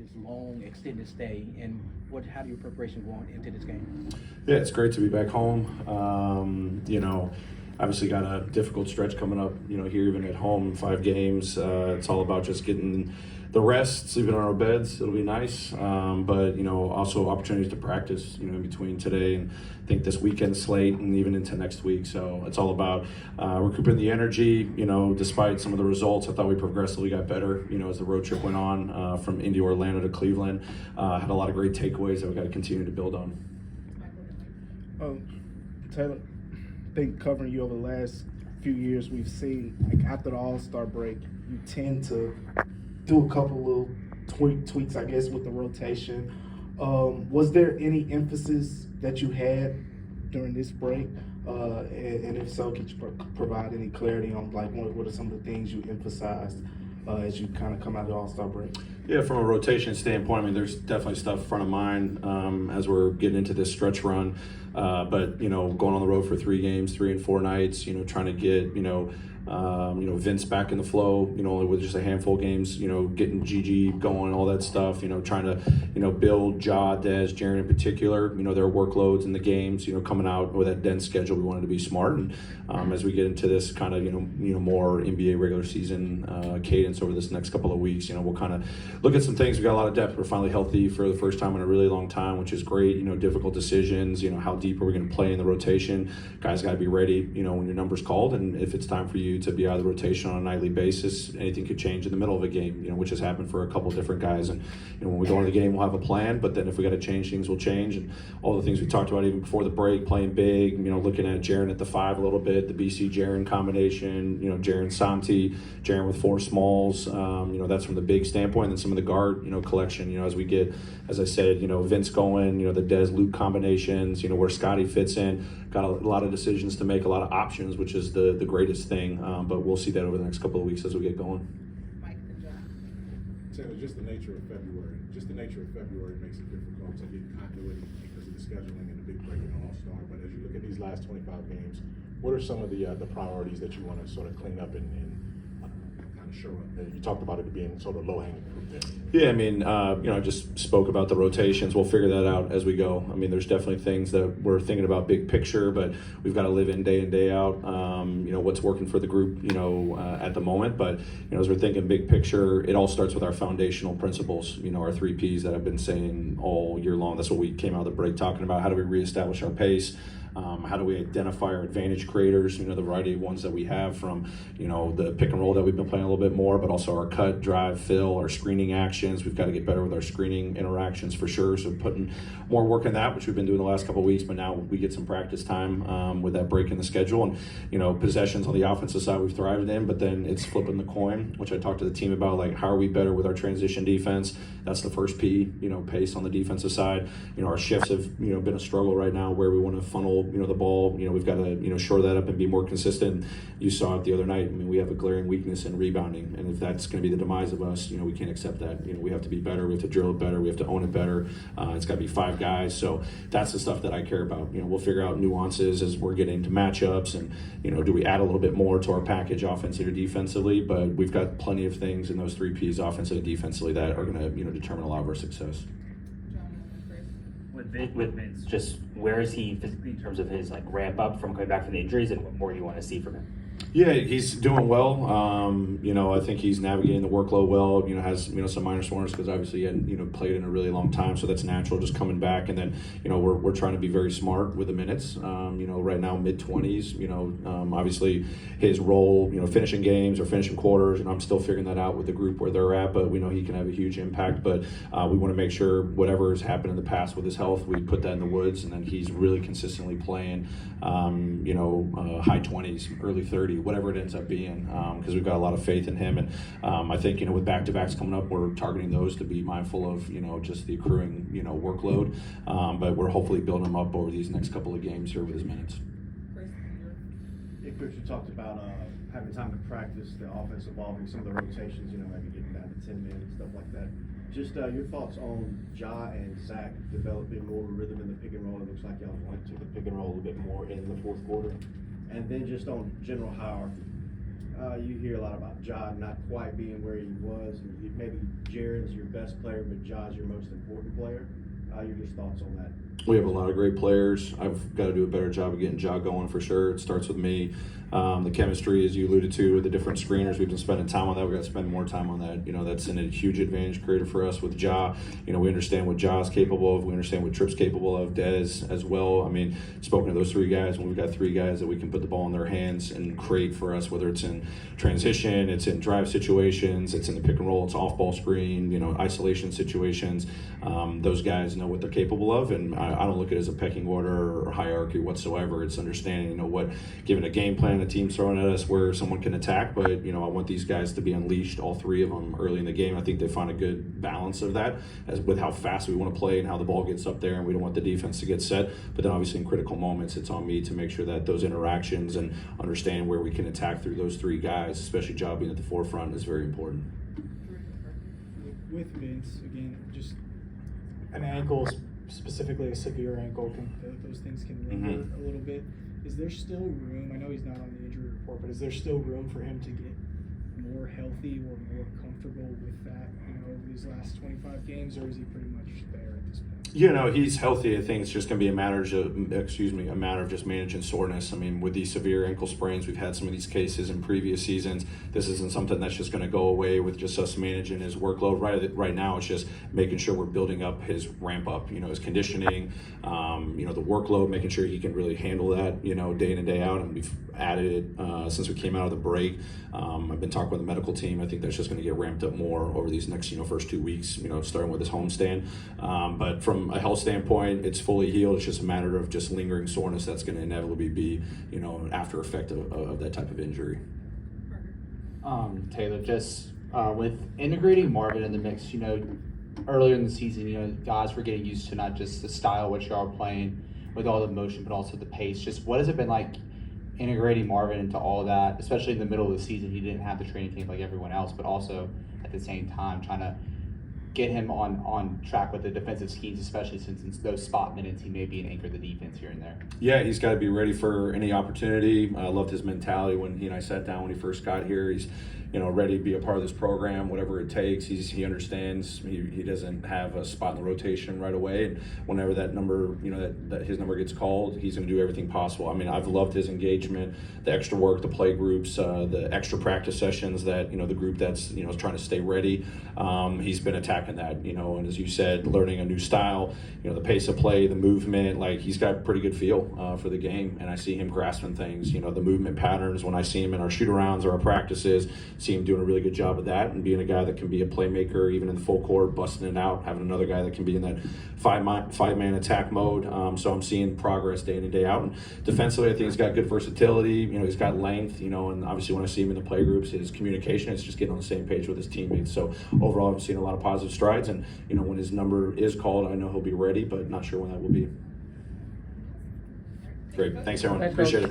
this long extended stay, and how do your preparation going into this game? Yeah, it's great to be back home. Obviously got a difficult stretch coming up, here even at home, 5 games. It's all about just getting the rest, sleeping on our beds. It'll be nice. But also opportunities to practice, in between today and I think this weekend slate and even into next week. So it's all about recouping the energy, despite some of the results. I thought we progressively got better, as the road trip went on from Indy, Orlando to Cleveland. Had a lot of great takeaways that we got to continue to build on. Taylor, I think covering you over the last few years, we've seen after the All-Star break, you tend to do a couple little tweaks, I guess, with the rotation. Was there any emphasis that you had during this break? And if so, could you provide any clarity on what are some of the things you emphasized as you kind of come out of the All-Star break? Yeah, from a rotation standpoint, there's definitely stuff front of mind as we're getting into this stretch run. But going on the road for 3 games, 3 and 4 nights, trying to get Vince back in the flow, only with just a handful of games, getting Gigi going, all that stuff, trying to build Ja, Dez, Jaren in particular, their workloads in the games, coming out with that dense schedule. We wanted to be smart, and as we get into this kind of more NBA regular season cadence over this next couple of weeks, we'll kind of look at some things. We got a lot of depth. We're finally healthy for the first time in a really long time, which is great. Difficult decisions. How deep are we going to play in the rotation? Guys got to be ready. When your number's called, and if it's time for you to be out of the rotation on a nightly basis, anything could change in the middle of a game. Which has happened for a couple different guys. And when we go into the game, we'll have a plan. But then if we got to change things, we'll change. And all the things we talked about even before the break, playing big. Looking at Jaren at the 5 a little bit, the BC Jaren combination. Jaren Santi, Jaren with 4 smalls. That's from the big standpoint. And then some of the guard, collection. As we get, as I said, Vince going. The Dez Luke combinations. Where Scotty fits in. Got a lot of decisions to make, a lot of options, which is the greatest thing. But we'll see that over the next couple of weeks as we get going. Taylor, just the nature of February. Makes it difficult to get continuity because of the scheduling and the big break in the All-Star. But as you look at these last 25 games, what are some of the priorities that you want to sort of clean up and kind of show up? You talked about it being sort of low-hanging fruit there. Yeah, I just spoke about the rotations. We'll figure that out as we go. There's definitely things that we're thinking about big picture, but we've got to live in day out. What's working for the group, at the moment. But, as we're thinking big picture, it all starts with our foundational principles, our 3 Ps that I've been saying all year long. That's what we came out of the break talking about. How do we reestablish our pace? How do we identify our advantage creators, the variety of ones that we have from, the pick and roll that we've been playing a little bit more, but also our cut, drive, fill, our screening actions. We've got to get better with our screening interactions for sure. So putting more work in that, which we've been doing the last couple of weeks, but now we get some practice time with that break in the schedule. And, possessions on the offensive side we've thrived in, but then it's flipping the coin, which I talked to the team about, how are we better with our transition defense? That's the first P, pace on the defensive side. Our shifts have, been a struggle right now where we want to funnel, the ball. We've got to, shore that up and be more consistent. You saw it the other night. We have a glaring weakness in rebounding. And if that's going to be the demise of us, we can't accept that. We have to be better. We have to drill it better. We have to own it better. It's got to be 5 guys. So that's the stuff that I care about. We'll figure out nuances as we're getting into matchups and, do we add a little bit more to our package offensively or defensively? But we've got plenty of things in those 3 Ps, offensively and defensively, that are going to, determine a lot of our success. With Vince, just where is he physically in terms of his ramp up from coming back from the injuries, and what more do you want to see from him? Yeah, he's doing well. I think he's navigating the workload well. Has some minor soreness because obviously he hadn't played in a really long time, so that's natural. Just coming back, and then we're trying to be very smart with the minutes. Right now mid-20s. Obviously his role, finishing games or finishing quarters, and I'm still figuring that out with the group where they're at. But we know he can have a huge impact. But we want to make sure whatever has happened in the past with his health, we put that in the woods, and then he's really consistently playing. High 20s, early 30s. Whatever it ends up being, because we've got a lot of faith in him. And I think, with back-to-backs coming up, we're targeting those to be mindful of, just the accruing, workload. But we're hopefully building him up over these next couple of games here with his minutes. Yeah, Coach, you talked about having time to practice the offense, evolving some of the rotations, maybe getting down to 10 men and stuff like that. Just your thoughts on Ja and Zach developing more rhythm in the pick and roll. It looks like y'all went to the pick and roll a little bit more in the fourth quarter. And then just on general hierarchy, You hear a lot about Ja not quite being where he was, and maybe Jaren's your best player, but Ja's your most important player. Your thoughts on that? We have a lot of great players. I've got to do a better job of getting Ja going for sure. It starts with me. The chemistry, as you alluded to, with the different screeners, we've been spending time on that. We've got to spend more time on that. You know, that's a huge advantage created for us with Ja. You know, we understand what Ja's capable of. We understand what Tripp's capable of. Dez as well. I mean, spoken to those three guys, when we've got three guys that we can put the ball in their hands and create for us, whether it's in transition, it's in drive situations, it's in the pick and roll, it's off-ball screen, you know, isolation situations. Those guys know what they're capable of, and I don't look at it as a pecking order or hierarchy whatsoever. It's understanding, you know, what, given a game plan the team's throwing at us, where someone can attack, but, you know, I want these guys to be unleashed, all three of them, early in the game. I think they find a good balance of that, as with how fast we want to play and how the ball gets up there, and we don't want the defense to get set. But then obviously in critical moments, it's on me to make sure that those interactions and understand where we can attack through those three guys, especially Ja being at the forefront, is very important. With Vince, again, just an ankle, specifically a severe ankle, those things can linger a little bit. Is there still room? I know he's not on the injury report, but is there still room for him to get more healthy or more comfortable with that, you know, over these last 25 games, or is he pretty much there at this point? You know, he's healthy. I think it's just going to be a matter of just managing soreness. I mean, with these severe ankle sprains, we've had some of these cases in previous seasons. This isn't something that's just going to go away with just us managing his workload. Right now, it's just making sure we're building up his ramp up, you know, his conditioning, you know, the workload, making sure he can really handle that, you know, day in and day out. And we've added it since we came out of the break. I've been talking with the medical team. I think that's just going to get ramped up more over these next, you know, first 2 weeks, you know, starting with his homestand. But from a health standpoint, it's fully healed. It's just a matter of just lingering soreness that's going to inevitably be, you know, an after effect of that type of injury. Taylor, just with integrating Marvin in the mix, you know, earlier in the season, you know, guys were getting used to not just the style which y'all are playing with all the motion, but also the pace. Just what has it been like integrating Marvin into all of that, especially in the middle of the season? He didn't have the training camp like everyone else, but also at the same time trying to get him on track with the defensive schemes, especially since in those spot minutes he may be an anchor of the defense here and there. Yeah, he's got to be ready for any opportunity. I loved his mentality when he and I sat down when he first got here. He's, you know, ready to be a part of this program, whatever it takes. He understands. He doesn't have a spot in the rotation right away, and whenever that number, you know, that his number gets called, he's going to do everything possible. I mean, I've loved his engagement, the extra work, the play groups, the extra practice sessions that, you know, the group that's, you know, is trying to stay ready. He's been attacking that, you know, and as you said, learning a new style, you know, the pace of play, the movement, like he's got a pretty good feel for the game, and I see him grasping things, you know, the movement patterns when I see him in our shoot-arounds or our practices. See him doing a really good job of that and being a guy that can be a playmaker even in the full court, busting it out, having another guy that can be in that five-man attack mode. So I'm seeing progress day in and day out. And defensively, I think he's got good versatility. You know, he's got length, you know, and obviously when I see him in the play groups, his communication is just getting on the same page with his teammates. So overall, I'm seeing a lot of positive strides. And, you know, when his number is called, I know he'll be ready, but not sure when that will be. Great. Thanks, everyone. Appreciate it.